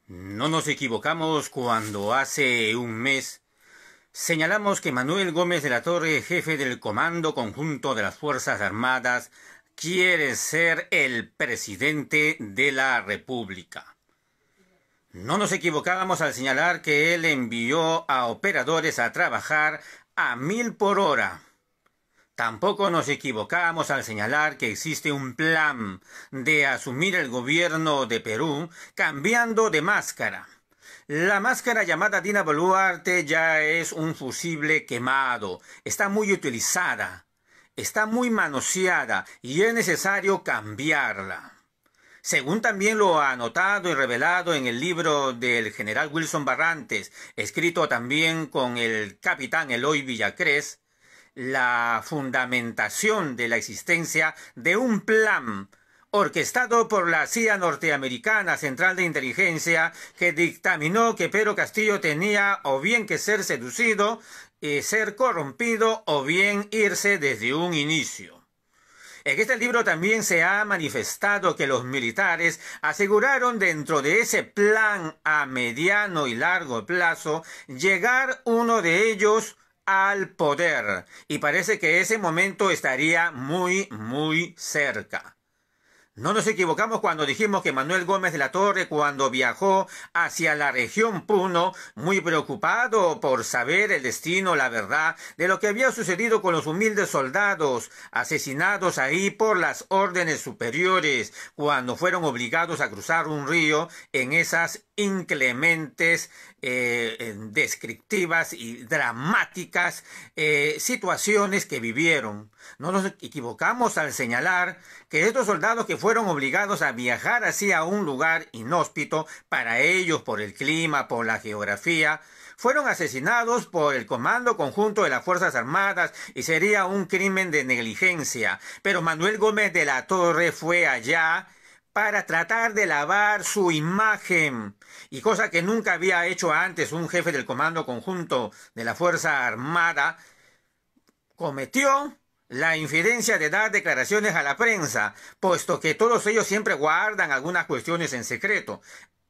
No nos equivocamos cuando hace un mes señalamos que Manuel Gómez de la Torre, jefe del Comando Conjunto de las Fuerzas Armadas, quiere ser el presidente de la República. No nos equivocábamos al señalar que él envió a operadores a trabajar a 1000 por hora. Tampoco nos equivocamos al señalar que existe un plan de asumir el gobierno de Perú cambiando de máscara. La máscara llamada Dina Boluarte ya es un fusible quemado, está muy utilizada, está muy manoseada y es necesario cambiarla. Según también lo ha anotado y revelado en el libro del general Wilson Barrantes, escrito también con el capitán Eloy Villacrés, la fundamentación de la existencia de un plan orquestado por la CIA norteamericana, Central de Inteligencia, que dictaminó que Pedro Castillo tenía o bien que ser seducido, ser corrompido o bien irse desde un inicio. En este libro también se ha manifestado que los militares aseguraron dentro de ese plan a mediano y largo plazo llegar uno de ellos al poder, y parece que ese momento estaría muy cerca. No nos equivocamos cuando dijimos que Manuel Gómez de la Torre, cuando viajó hacia la región Puno, muy preocupado por saber el destino, la verdad, de lo que había sucedido con los humildes soldados asesinados ahí por las órdenes superiores, cuando fueron obligados a cruzar un río en esas inclementes, descriptivas y dramáticas situaciones que vivieron. No nos equivocamos al señalar que estos soldados que fueron obligados a viajar hacia un lugar inhóspito para ellos por el clima, por la geografía, fueron asesinados por el Comando Conjunto de las Fuerzas Armadas y sería un crimen de negligencia. Pero Manuel Gómez de la Torre fue allá para tratar de lavar su imagen, y cosa que nunca había hecho antes un jefe del Comando Conjunto de la Fuerza Armada, cometió la infidencia de dar declaraciones a la prensa, puesto que todos ellos siempre guardan algunas cuestiones en secreto.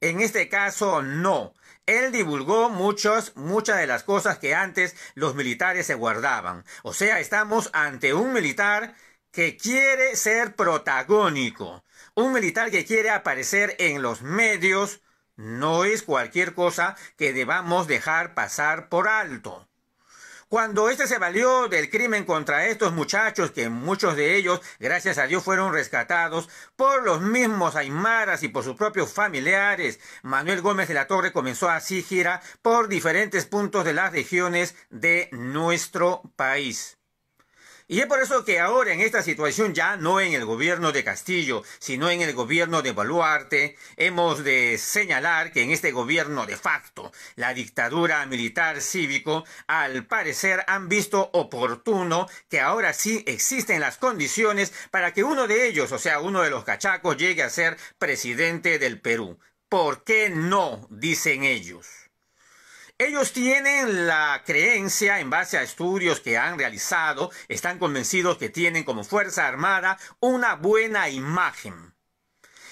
En este caso, no. Él divulgó muchas de las cosas que antes los militares se guardaban. O sea, estamos ante un militar que quiere ser protagónico. Un militar que quiere aparecer en los medios no es cualquier cosa que debamos dejar pasar por alto. Cuando se valió del crimen contra estos muchachos, que muchos de ellos, gracias a Dios, fueron rescatados por los mismos aymaras y por sus propios familiares, Manuel Gómez de la Torre comenzó así gira por diferentes puntos de las regiones de nuestro país. Y es por eso que ahora en esta situación, ya no en el gobierno de Castillo, sino en el gobierno de Boluarte, hemos de señalar que en este gobierno de facto, la dictadura militar cívico, al parecer han visto oportuno que ahora sí existen las condiciones para que uno de ellos, o sea, uno de los cachacos, llegue a ser presidente del Perú. ¿Por qué no?, dicen ellos. Ellos tienen la creencia, en base a estudios que han realizado, están convencidos que tienen como Fuerza Armada una buena imagen.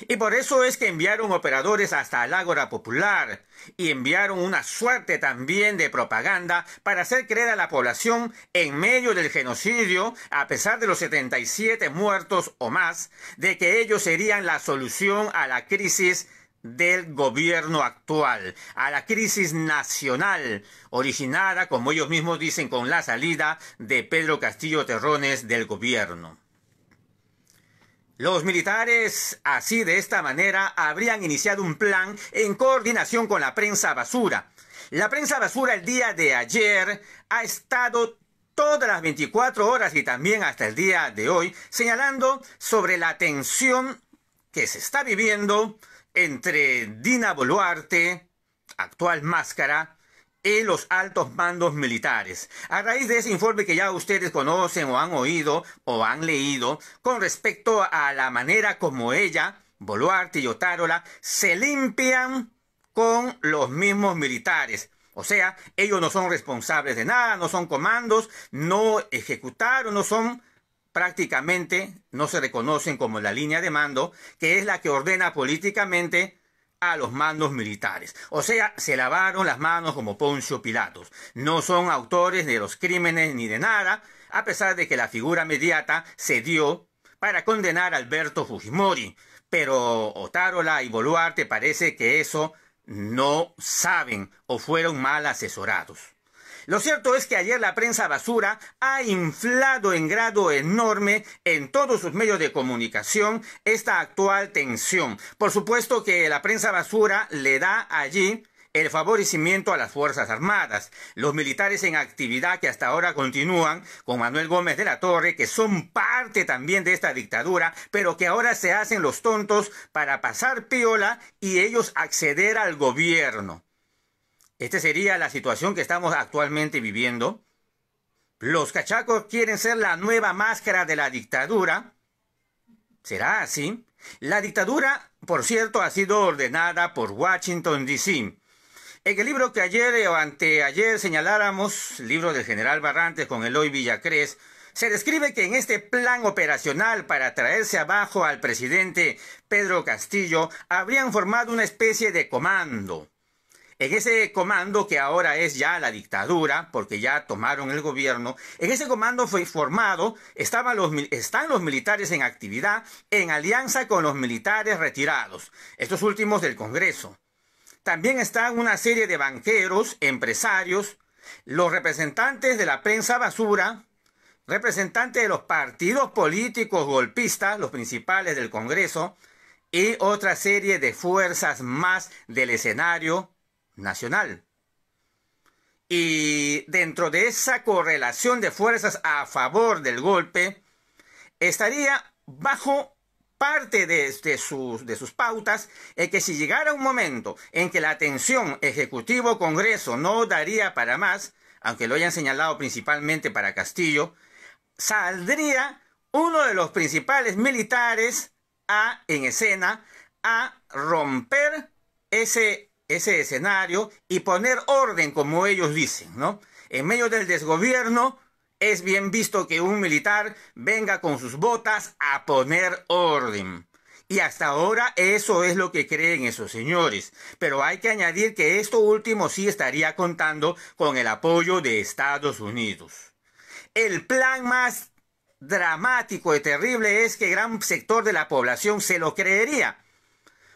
Y por eso es que enviaron operadores hasta el Ágora Popular y enviaron una suerte también de propaganda para hacer creer a la población, en medio del genocidio, a pesar de los 77 muertos o más, de que ellos serían la solución a la crisis del gobierno actual, a la crisis nacional originada, como ellos mismos dicen, con la salida de Pedro Castillo Terrones del gobierno. Los militares, así de esta manera, habrían iniciado un plan en coordinación con la prensa basura. La prensa basura el día de ayer ha estado todas las 24 horas y también hasta el día de hoy señalando sobre la tensión que se está viviendo entre Dina Boluarte, actual máscara, y los altos mandos militares. A raíz de ese informe que ya ustedes conocen o han oído o han leído con respecto a la manera como ella, Boluarte y Otárola, se limpian con los mismos militares. O sea, ellos no son responsables de nada, no son comandos, no ejecutaron, no son prácticamente, no se reconocen como la línea de mando, que es la que ordena políticamente a los mandos militares. O sea, se lavaron las manos como Poncio Pilatos. No son autores de los crímenes ni de nada, a pesar de que la figura mediata se dio para condenar a Alberto Fujimori. Pero Otárola y Boluarte parece que eso no saben o fueron mal asesorados. Lo cierto es que ayer la prensa basura ha inflado en grado enorme en todos sus medios de comunicación esta actual tensión. Por supuesto que la prensa basura le da allí el favorecimiento a las Fuerzas Armadas, los militares en actividad que hasta ahora continúan con Manuel Gómez de la Torre, que son parte también de esta dictadura, pero que ahora se hacen los tontos para pasar piola y ellos acceder al gobierno. Esta sería la situación que estamos actualmente viviendo. Los cachacos quieren ser la nueva máscara de la dictadura. ¿Será así? La dictadura, por cierto, ha sido ordenada por Washington, D.C. En el libro que ayer o anteayer señaláramos, el libro del general Barrantes con Eloy Villacrés, se describe que en este plan operacional para traerse abajo al presidente Pedro Castillo, habrían formado una especie de comando. En ese comando, que ahora es ya la dictadura, porque ya tomaron el gobierno, en ese comando fue formado, están los militares en actividad, en alianza con los militares retirados, estos últimos del Congreso. También están una serie de banqueros, empresarios, los representantes de la prensa basura, representantes de los partidos políticos golpistas, los principales del Congreso, y otra serie de fuerzas más del escenario nacional. Y dentro de esa correlación de fuerzas a favor del golpe, estaría bajo parte de sus pautas que si llegara un momento en que la tensión Ejecutivo-Congreso no daría para más, aunque lo hayan señalado principalmente para Castillo, saldría uno de los principales militares en escena a romper ese escenario y poner orden, como ellos dicen, ¿no? En medio del desgobierno es bien visto que un militar venga con sus botas a poner orden. Y hasta ahora eso es lo que creen esos señores. Pero hay que añadir que esto último sí estaría contando con el apoyo de Estados Unidos. El plan más dramático y terrible es que gran sector de la población se lo creería.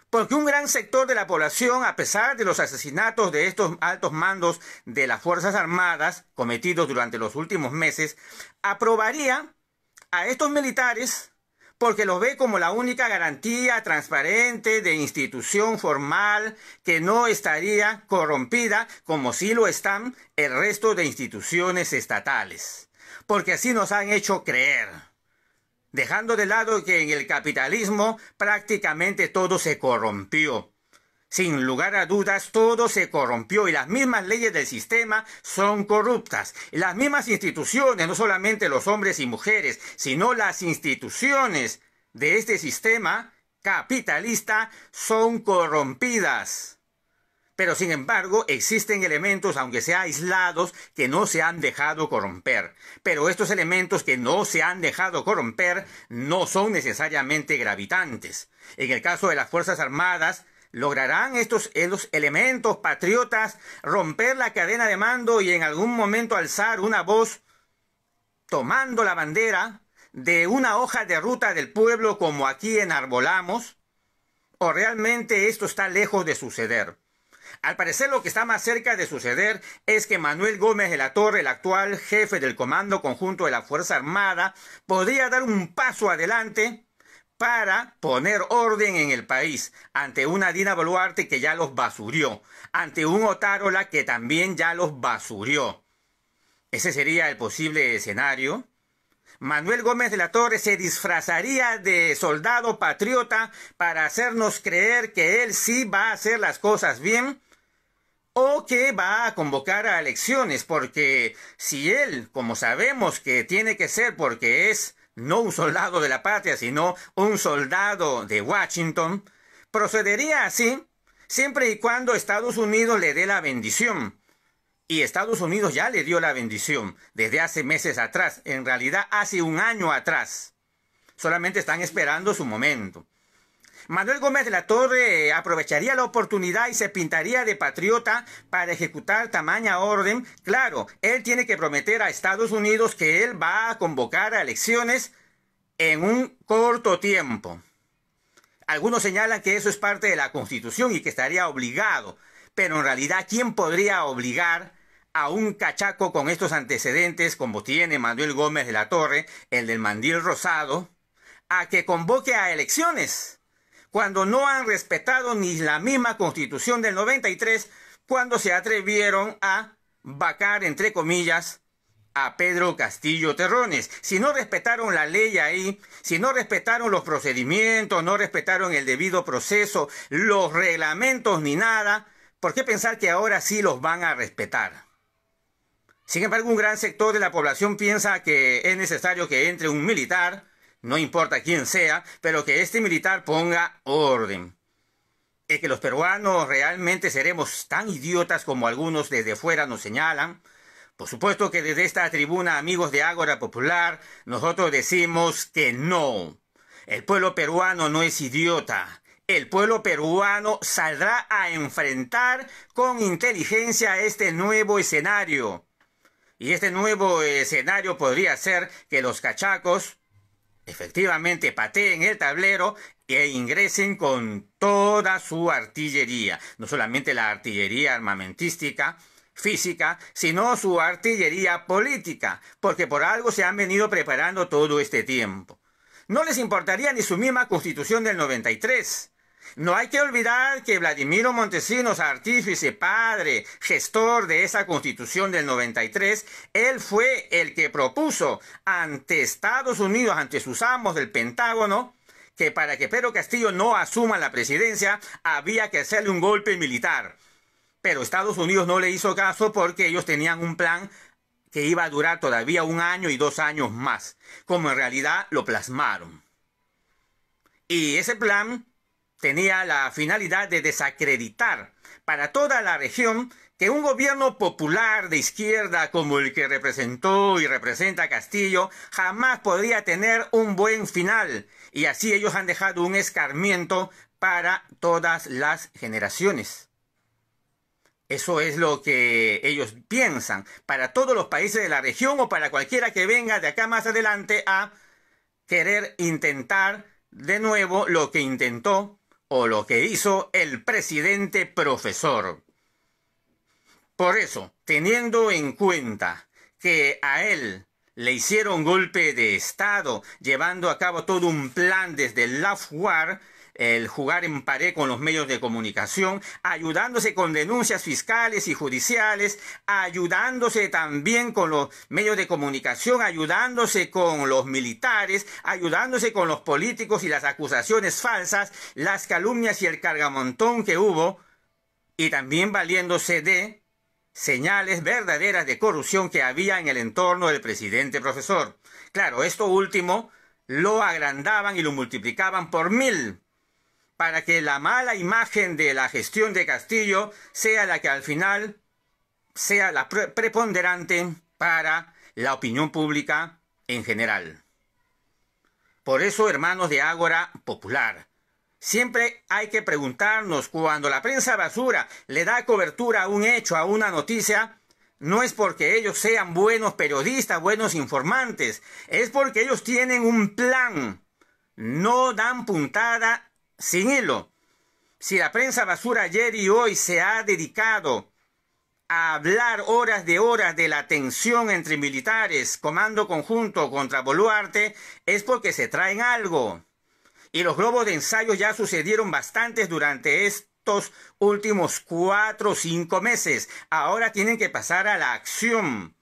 Porque un gran sector de la población, a pesar de los asesinatos de estos altos mandos de las Fuerzas Armadas cometidos durante los últimos meses, aprobaría a estos militares porque los ve como la única garantía transparente de institución formal que no estaría corrompida como sí lo están el resto de instituciones estatales. Porque así nos han hecho creer. Dejando de lado que en el capitalismo prácticamente todo se corrompió. Sin lugar a dudas, todo se corrompió y las mismas leyes del sistema son corruptas. Y las mismas instituciones, no solamente los hombres y mujeres, sino las instituciones de este sistema capitalista son corrompidas. Pero sin embargo existen elementos, aunque sea aislados, que no se han dejado corromper. Pero estos elementos que no se han dejado corromper no son necesariamente gravitantes. En el caso de las Fuerzas Armadas, ¿lograrán estos elementos patriotas romper la cadena de mando y en algún momento alzar una voz tomando la bandera de una hoja de ruta del pueblo como aquí enarbolamos? ¿O realmente esto está lejos de suceder? Al parecer lo que está más cerca de suceder es que Manuel Gómez de la Torre, el actual jefe del Comando Conjunto de la Fuerza Armada, podría dar un paso adelante para poner orden en el país ante una Dina Boluarte que ya los basurió, ante un Otárola que también ya los basurió. Ese sería el posible escenario. Manuel Gómez de la Torre se disfrazaría de soldado patriota para hacernos creer que él sí va a hacer las cosas bien o que va a convocar a elecciones, porque si él, como sabemos que tiene que ser porque es no un soldado de la patria, sino un soldado de Washington, procedería así siempre y cuando Estados Unidos le dé la bendición. Y Estados Unidos ya le dio la bendición desde hace meses atrás, en realidad hace un año atrás. Solamente están esperando su momento. Manuel Gómez de la Torre aprovecharía la oportunidad y se pintaría de patriota para ejecutar tamaña orden. Claro, él tiene que prometer a Estados Unidos que él va a convocar a elecciones en un corto tiempo. Algunos señalan que eso es parte de la Constitución y que estaría obligado, pero en realidad, ¿quién podría obligar a un cachaco con estos antecedentes, como tiene Manuel Gómez de la Torre, el del mandil rosado, a que convoque a elecciones, cuando no han respetado ni la misma Constitución del 93, cuando se atrevieron a vacar, entre comillas, a Pedro Castillo Terrones? Si no respetaron la ley ahí, si no respetaron los procedimientos, no respetaron el debido proceso, los reglamentos ni nada, ¿por qué pensar que ahora sí los van a respetar? Sin embargo, un gran sector de la población piensa que es necesario que entre un militar, no importa quién sea, pero que este militar ponga orden. Es que los peruanos realmente seremos tan idiotas como algunos desde fuera nos señalan. Por supuesto que desde esta tribuna, amigos de Ágora Popular, nosotros decimos que no. El pueblo peruano no es idiota. El pueblo peruano saldrá a enfrentar con inteligencia este nuevo escenario. Y este nuevo escenario podría ser que los cachacos efectivamente pateen el tablero e ingresen con toda su artillería. No solamente la artillería armamentística, física, sino su artillería política, porque por algo se han venido preparando todo este tiempo. No les importaría ni su misma Constitución del 93. No hay que olvidar que Vladimiro Montesinos, artífice, padre, gestor de esa Constitución del 93, él fue el que propuso ante Estados Unidos, ante sus amos del Pentágono, que para que Pedro Castillo no asuma la presidencia, había que hacerle un golpe militar. Pero Estados Unidos no le hizo caso porque ellos tenían un plan que iba a durar todavía 1 año y 2 años más, como en realidad lo plasmaron. Y ese plan tenía la finalidad de desacreditar para toda la región que un gobierno popular de izquierda como el que representó y representa Castillo jamás podría tener un buen final, y así ellos han dejado un escarmiento para todas las generaciones. Eso es lo que ellos piensan para todos los países de la región o para cualquiera que venga de acá más adelante a querer intentar de nuevo lo que intentó o lo que hizo el presidente profesor. Por eso, teniendo en cuenta que a él le hicieron golpe de Estado, llevando a cabo todo un plan desde el love war, el jugar en pared con los medios de comunicación, ayudándose con denuncias fiscales y judiciales, ayudándose también con los medios de comunicación, ayudándose con los militares, ayudándose con los políticos y las acusaciones falsas, las calumnias y el cargamontón que hubo, y también valiéndose de señales verdaderas de corrupción que había en el entorno del presidente profesor. Claro, esto último lo agrandaban y lo multiplicaban por 1000, para que la mala imagen de la gestión de Castillo sea la que al final sea la preponderante para la opinión pública en general. Por eso, hermanos de Ágora Popular, siempre hay que preguntarnos, cuando la prensa basura le da cobertura a un hecho, a una noticia, no es porque ellos sean buenos periodistas, buenos informantes, es porque ellos tienen un plan, no dan puntada sin hilo. Si la prensa basura ayer y hoy se ha dedicado a hablar horas de la tensión entre militares, comando conjunto contra Boluarte, es porque se traen algo. Y los globos de ensayo ya sucedieron bastantes durante estos últimos 4 o 5 meses. Ahora tienen que pasar a la acción.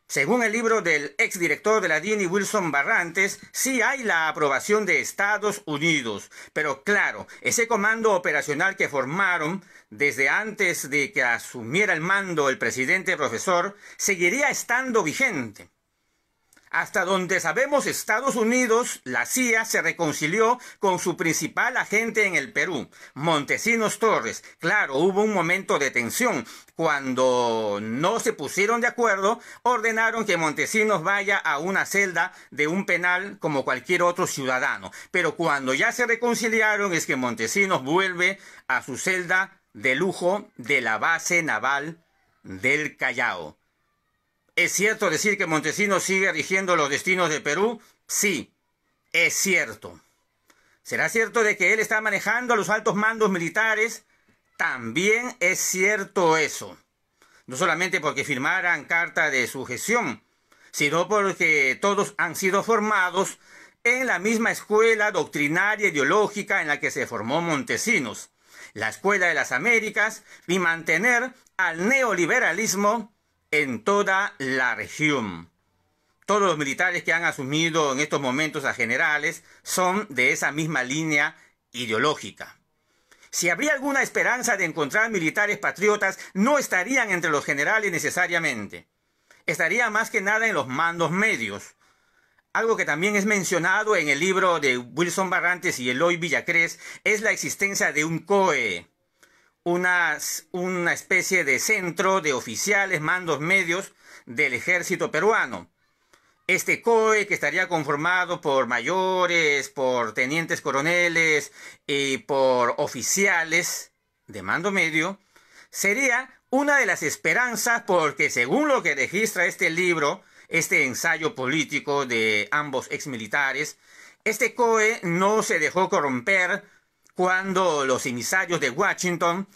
Según el libro del exdirector de la DINI, Wilson Barrantes, sí hay la aprobación de Estados Unidos. Pero claro, ese comando operacional que formaron desde antes de que asumiera el mando el presidente profesor, seguiría estando vigente. Hasta donde sabemos, Estados Unidos, la CIA, se reconcilió con su principal agente en el Perú, Montesinos Torres. Claro, hubo un momento de tensión. Cuando no se pusieron de acuerdo, ordenaron que Montesinos vaya a una celda de un penal como cualquier otro ciudadano. Pero cuando ya se reconciliaron, es que Montesinos vuelve a su celda de lujo de la base naval del Callao. ¿Es cierto decir que Montesinos sigue rigiendo los destinos de Perú? Sí, es cierto. ¿Será cierto de que él está manejando a los altos mandos militares? También es cierto eso. No solamente porque firmaran carta de sujeción, sino porque todos han sido formados en la misma escuela doctrinaria ideológica en la que se formó Montesinos, la Escuela de las Américas, y mantener al neoliberalismo en toda la región. Todos los militares que han asumido en estos momentos a generales son de esa misma línea ideológica. Si habría alguna esperanza de encontrar militares patriotas, no estarían entre los generales necesariamente. Estarían más que nada en los mandos medios. Algo que también es mencionado en el libro de Wilson Barrantes y Eloy Villacrés es la existencia de un COE, una especie de centro de oficiales, mandos medios del ejército peruano. Este COE, que estaría conformado por mayores, por tenientes coroneles y por oficiales de mando medio, sería una de las esperanzas porque, según lo que registra este libro, este ensayo político de ambos exmilitares, este COE no se dejó corromper cuando los emisarios de Washington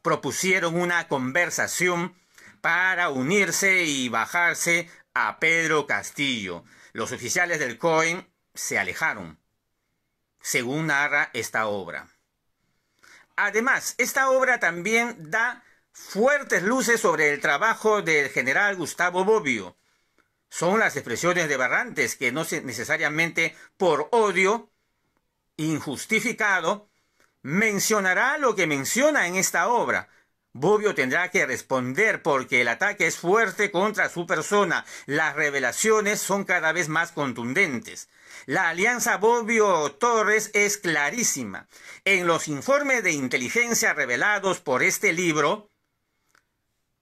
propusieron una conversación para unirse y bajarse a Pedro Castillo. Los oficiales del COE se alejaron, según narra esta obra. Además, esta obra también da fuertes luces sobre el trabajo del general Gustavo Bobbio. Son las expresiones de Barrantes, que no necesariamente por odio injustificado mencionará lo que menciona en esta obra. Bobbio tendrá que responder porque el ataque es fuerte contra su persona. Las revelaciones son cada vez más contundentes. La alianza Bobbio-Torres es clarísima. En los informes de inteligencia revelados por este libro,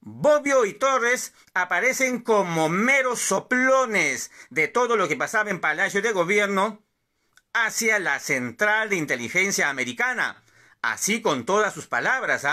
Bobbio y Torres aparecen como meros soplones de todo lo que pasaba en Palacio de Gobierno hacia la Central de Inteligencia Americana, así con todas sus palabras,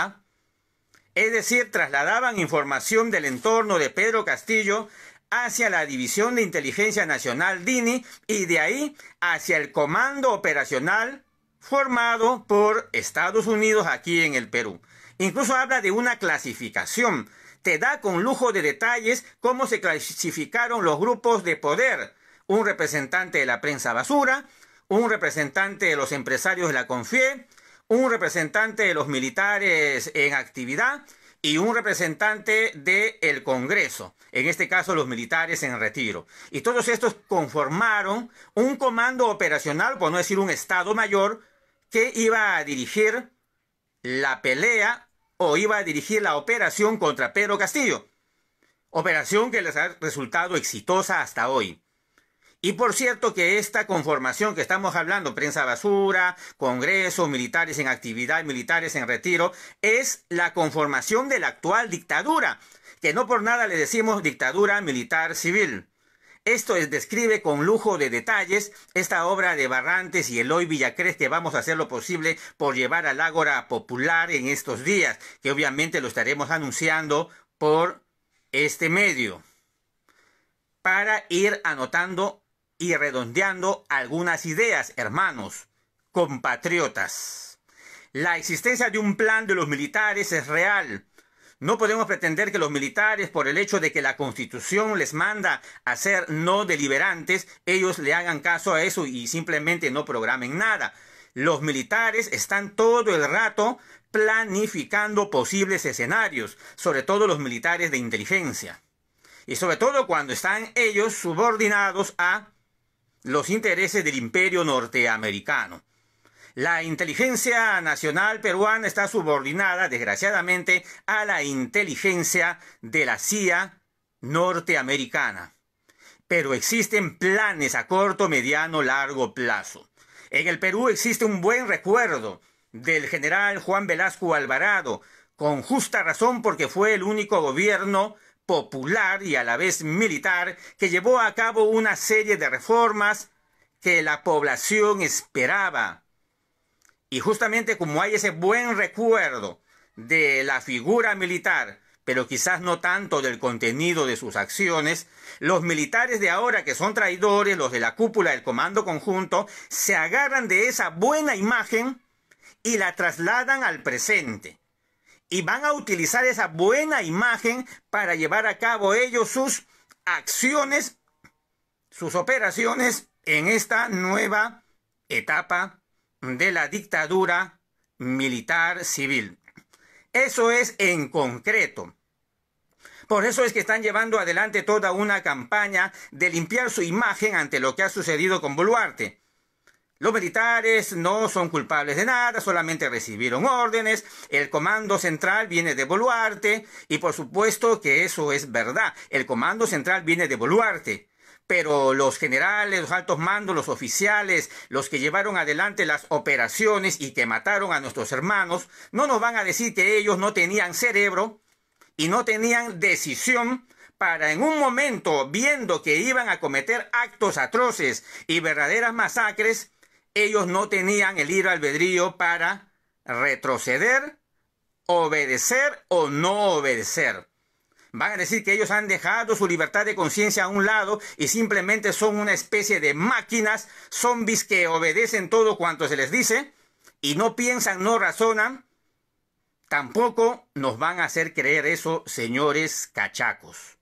Es decir, trasladaban información del entorno de Pedro Castillo hacia la División de Inteligencia Nacional DINI y de ahí hacia el Comando Operacional formado por Estados Unidos aquí en el Perú. Incluso habla de una clasificación. Te da con lujo de detalles cómo se clasificaron los grupos de poder. Un representante de la prensa basura, un representante de los empresarios de la CONFIE, un representante de los militares en actividad y un representante del Congreso, en este caso los militares en retiro. Y todos estos conformaron un comando operacional, por no decir un Estado Mayor, que iba a dirigir la pelea o iba a dirigir la operación contra Pedro Castillo. Operación que les ha resultado exitosa hasta hoy. Y por cierto que esta conformación que estamos hablando, prensa basura, Congreso, militares en actividad, militares en retiro, es la conformación de la actual dictadura, que no por nada le decimos dictadura militar civil. Esto describe con lujo de detalles esta obra de Barrantes y Eloy Villacrés, que vamos a hacer lo posible por llevar al ágora popular en estos días, que obviamente lo estaremos anunciando por este medio, para ir anotando y redondeando algunas ideas, hermanos, compatriotas. La existencia de un plan de los militares es real. No podemos pretender que los militares, por el hecho de que la Constitución les manda a ser no deliberantes, ellos le hagan caso a eso y simplemente no programen nada. Los militares están todo el rato planificando posibles escenarios, sobre todo los militares de inteligencia. Y sobre todo cuando están ellos subordinados a los intereses del imperio norteamericano. La inteligencia nacional peruana está subordinada, desgraciadamente, a la inteligencia de la CIA norteamericana. pero existen planes a corto, mediano, largo plazo. En el Perú existe un buen recuerdo del general Juan Velasco Alvarado, con justa razón porque fue el único gobierno popular y a la vez militar que llevó a cabo una serie de reformas que la población esperaba. Y justamente como hay ese buen recuerdo de la figura militar, pero quizás no tanto del contenido de sus acciones, los militares de ahora que son traidores, los de la cúpula del Comando Conjunto, se agarran de esa buena imagen y la trasladan al presente. Y van a utilizar esa buena imagen para llevar a cabo ellos sus acciones, sus operaciones en esta nueva etapa de la dictadura militar civil. Eso es en concreto. Por eso es que están llevando adelante toda una campaña de limpiar su imagen ante lo que ha sucedido con Boluarte. Los militares no son culpables de nada, solamente recibieron órdenes, el comando central viene de Boluarte, y por supuesto que eso es verdad, el comando central viene de Boluarte. Pero los generales, los altos mandos, los oficiales, los que llevaron adelante las operaciones y que mataron a nuestros hermanos, no nos van a decir que ellos no tenían cerebro y no tenían decisión para en un momento, viendo que iban a cometer actos atroces y verdaderas masacres, ellos no tenían el libre albedrío para retroceder, obedecer o no obedecer. Van a decir que ellos han dejado su libertad de conciencia a un lado y simplemente son una especie de máquinas, zombies que obedecen todo cuanto se les dice y no piensan, no razonan. Tampoco nos van a hacer creer eso, señores cachacos.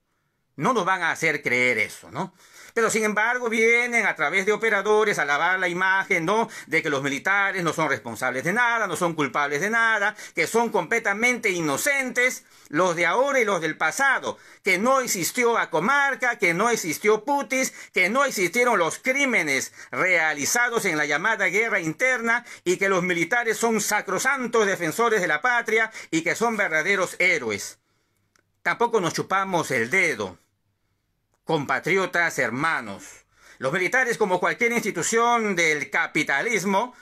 No nos van a hacer creer eso, ¿no? Pero sin embargo vienen a través de operadores a lavar la imagen, ¿no?, de que los militares no son responsables de nada, no son culpables de nada, que son completamente inocentes, los de ahora y los del pasado, que no existió Acomarca, que no existió Putis, que no existieron los crímenes realizados en la llamada guerra interna y que los militares son sacrosantos defensores de la patria y que son verdaderos héroes. Tampoco nos chupamos el dedo. Compatriotas hermanos, los militares, como cualquier institución del capitalismo,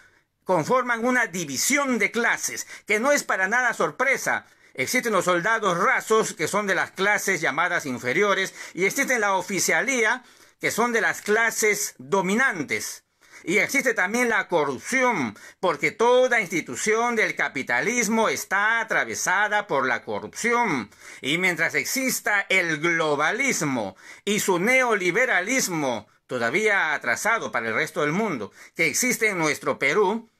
conforman una división de clases, que no es para nada sorpresa. Existen los soldados rasos, que son de las clases llamadas inferiores, y existe la oficialía, que son de las clases dominantes. Y existe también la corrupción, porque toda institución del capitalismo está atravesada por la corrupción. Y mientras exista el globalismo y su neoliberalismo, todavía atrasado para el resto del mundo, que existe en nuestro Perú,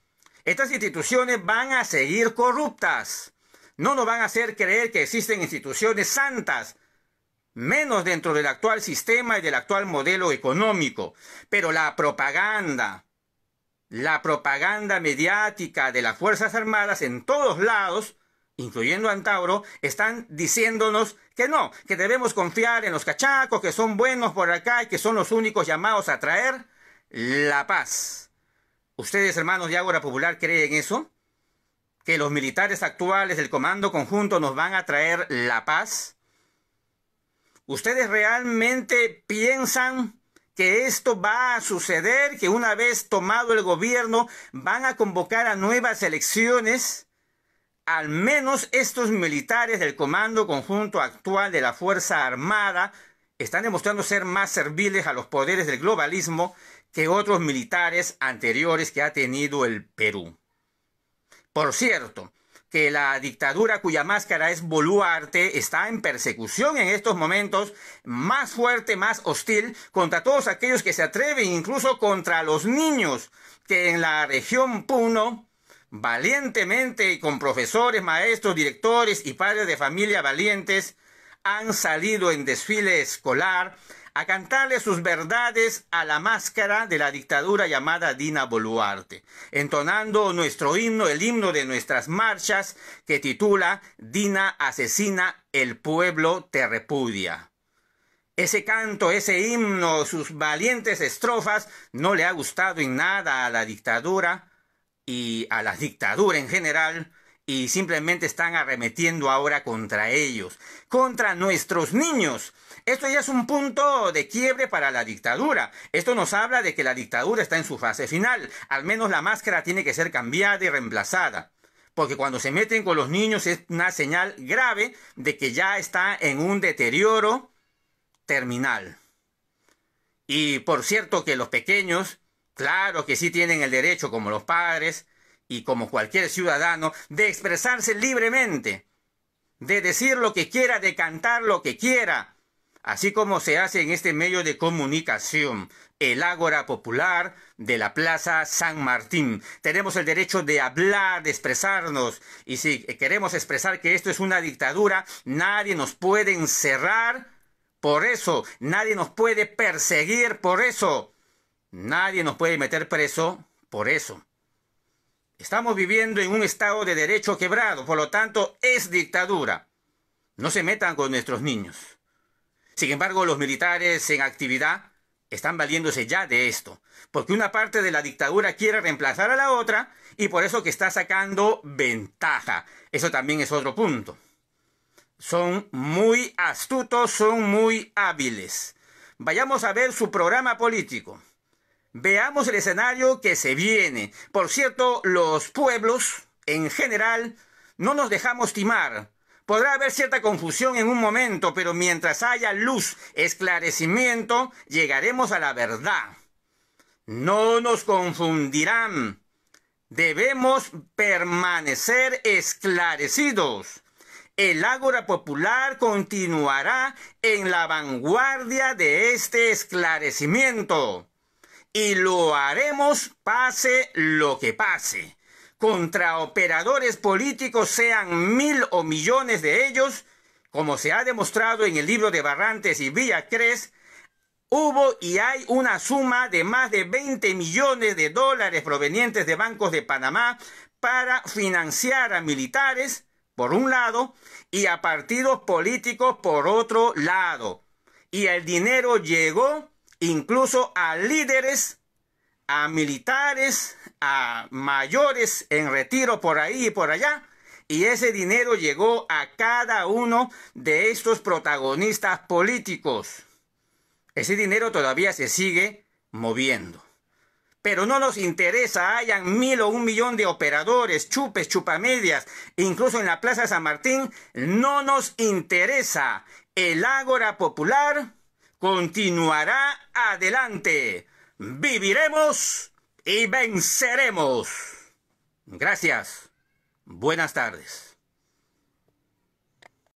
estas instituciones van a seguir corruptas. No nos van a hacer creer que existen instituciones santas, menos dentro del actual sistema y del actual modelo económico. Pero la propaganda mediática de las Fuerzas Armadas en todos lados, incluyendo Antauro, están diciéndonos que no, que debemos confiar en los cachacos, que son buenos por acá y que son los únicos llamados a traer la paz. ¿Ustedes, hermanos de Ágora Popular, creen eso? ¿Que los militares actuales del Comando Conjunto nos van a traer la paz? ¿Ustedes realmente piensan que esto va a suceder, que una vez tomado el gobierno van a convocar a nuevas elecciones? Al menos estos militares del Comando Conjunto actual de la Fuerza Armada están demostrando ser más serviles a los poderes del globalismo que otros militares anteriores que ha tenido el Perú. Por cierto, que la dictadura cuya máscara es Boluarte está en persecución en estos momentos, más fuerte, más hostil, contra todos aquellos que se atreven, incluso contra los niños, que en la región Puno, valientemente, con profesores, maestros, directores y padres de familia valientes, han salido en desfile escolar a cantarle sus verdades a la máscara de la dictadura llamada Dina Boluarte, entonando nuestro himno, el himno de nuestras marchas, que titula Dina asesina, el pueblo te repudia. Ese canto, ese himno, sus valientes estrofas, no le ha gustado en nada a la dictadura y a la dictadura en general, y simplemente están arremetiendo ahora contra ellos, contra nuestros niños. Esto ya es un punto de quiebre para la dictadura. Esto nos habla de que la dictadura está en su fase final. Al menos la máscara tiene que ser cambiada y reemplazada. Porque cuando se meten con los niños es una señal grave de que ya está en un deterioro terminal. Y por cierto que los pequeños, claro que sí tienen el derecho, como los padres y como cualquier ciudadano, de expresarse libremente, de decir lo que quiera, de cantar lo que quiera, así como se hace en este medio de comunicación, el Ágora Popular de la Plaza San Martín. Tenemos el derecho de hablar, de expresarnos, y si queremos expresar que esto es una dictadura, nadie nos puede encerrar por eso, nadie nos puede perseguir por eso, nadie nos puede meter preso por eso. Estamos viviendo en un estado de derecho quebrado, por lo tanto es dictadura. No se metan con nuestros niños. Sin embargo, los militares en actividad están valiéndose ya de esto, porque una parte de la dictadura quiere reemplazar a la otra y por eso que está sacando ventaja. Eso también es otro punto. Son muy astutos, son muy hábiles. Vayamos a ver su programa político. Veamos el escenario que se viene. Por cierto, los pueblos, en general, no nos dejamos timar. Podrá haber cierta confusión en un momento, pero mientras haya luz, esclarecimiento, llegaremos a la verdad. No nos confundirán. Debemos permanecer esclarecidos. El Ágora Popular continuará en la vanguardia de este esclarecimiento. Y lo haremos pase lo que pase. Contra operadores políticos, sean 1000 o millones de ellos, como se ha demostrado en el libro de Barrantes y Villacrés, hubo y hay una suma de más de 20 millones de dólares provenientes de bancos de Panamá para financiar a militares, por un lado, y a partidos políticos, por otro lado. Y el dinero llegó incluso a líderes, a militares, a mayores en retiro por ahí y por allá, y ese dinero llegó a cada uno de estos protagonistas políticos. Ese dinero todavía se sigue moviendo. Pero no nos interesa, hayan 1000 o 1 millón de operadores, chupes, chupamedias, incluso en la Plaza San Martín, no nos interesa. El Ágora Popular continuará adelante. Viviremos y venceremos. Gracias. Buenas tardes.